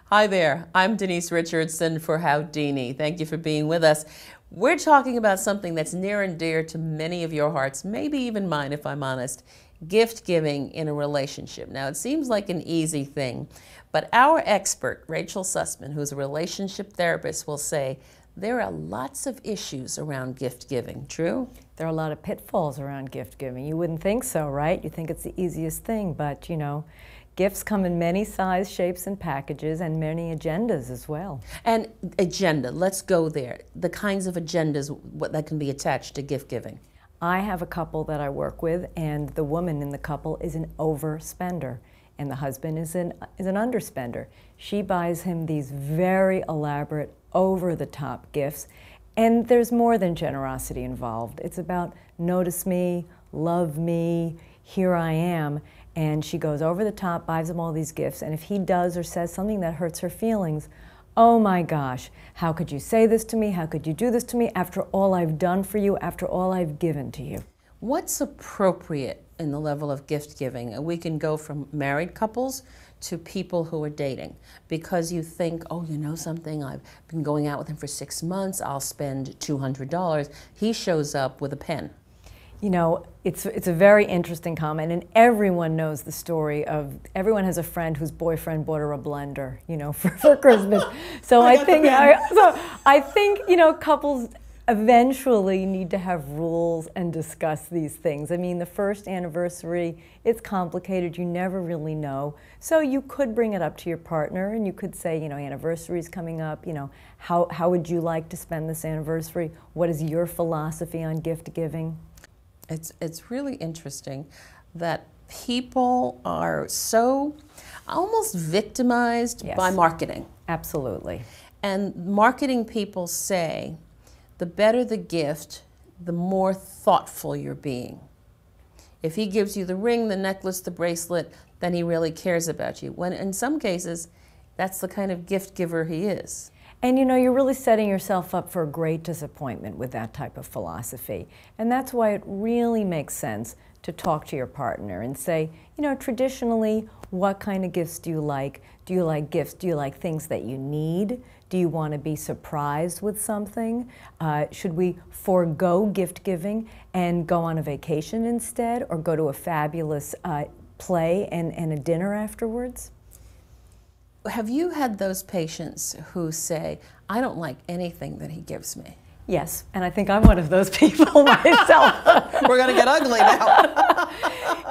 Hi there, I'm Denise Richardson for Howdini. Thank you for being with us. We're talking about something that's near and dear to many of your hearts, maybe even mine if I'm honest, gift giving in a relationship. Now it seems like an easy thing, but our expert, Rachel Sussman, who's a relationship therapist, will say there are lots of issues around gift giving. True? There are a lot of pitfalls around gift giving. You wouldn't think so, right? You think it's the easiest thing, but you know, gifts come in many sizes, shapes, and packages, and many agendas as well. And agenda, let's go there. The kinds of agendas that can be attached to gift giving. I have a couple that I work with, and the woman in the couple is an overspender, and the husband is an underspender. She buys him these very elaborate, over-the-top gifts, and there's more than generosity involved. It's about notice me, love me, here I am. And she goes over the top, buys him all these gifts, and if he does or says something that hurts her feelings, oh my gosh, how could you say this to me? How could you do this to me after all I've done for you, after all I've given to you? What's appropriate in the level of gift giving? And we can go from married couples to people who are dating, because you think, oh, you know something, I've been going out with him for 6 months, I'll spend $200. He shows up with a pen. You know, it's a very interesting comment, and everyone knows the story of, everyone has a friend whose boyfriend bought her a blender, you know, for Christmas. So I think, you know, couples eventually need to have rules and discuss these things. I mean, the first anniversary, it's complicated, you never really know. So you could bring it up to your partner and you could say, you know, anniversary's coming up, you know, how would you like to spend this anniversary? What is your philosophy on gift giving? It's really interesting that people are so almost victimized by marketing. Absolutely. And marketing people say the better the gift, the more thoughtful you're being. If he gives you the ring, the necklace, the bracelet, then he really cares about you. When in some cases, that's the kind of gift giver he is. And you know, you're really setting yourself up for a great disappointment with that type of philosophy. And that's why it really makes sense to talk to your partner and say, you know, traditionally, what kind of gifts do you like? Do you like gifts? Do you like things that you need? Do you want to be surprised with something? Should we forego gift giving and go on a vacation instead, or go to a fabulous play and a dinner afterwards? Have you had those patients who say, I don't like anything that he gives me? Yes, and I think I'm one of those people myself. We're going to get ugly now.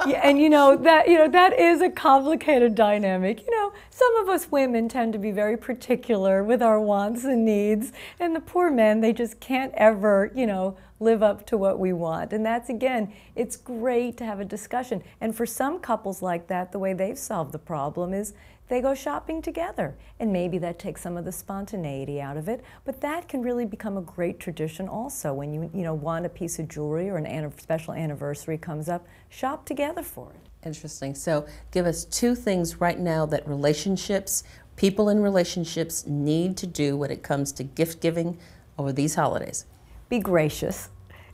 Yeah, and you know that is a complicated dynamic. You know, some of us women tend to be very particular with our wants and needs, and the poor men, they just can't ever, you know, live up to what we want. And that's, again, it's great to have a discussion. And for some couples like that, the way they've solved the problem is they go shopping together. And maybe that takes some of the spontaneity out of it, but that can really become a great tradition also. When you know, want a piece of jewelry or a special anniversary comes up, shop together for it. Interesting. So give us 2 things right now that people in relationships need to do when it comes to gift giving over these holidays. Be gracious.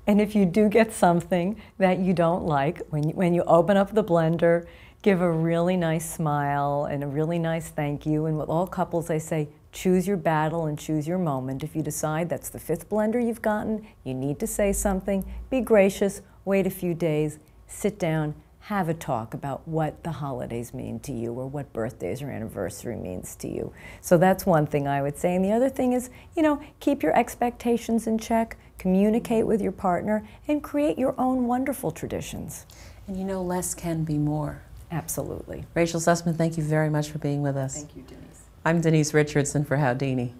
And if you do get something that you don't like, when you open up the blender, give a really nice smile and a really nice thank you. And with all couples, I say, choose your battle and choose your moment. If you decide that's the 5th blender you've gotten, you need to say something, be gracious, wait a few days, sit down, have a talk about what the holidays mean to you or what birthdays or anniversary means to you. So that's one thing I would say. And the other thing is, you know, keep your expectations in check, communicate with your partner, and create your own wonderful traditions. And you know, less can be more. Absolutely. Rachel Sussman, thank you very much for being with us. Thank you, Denise. I'm Denise Richardson for Howdini.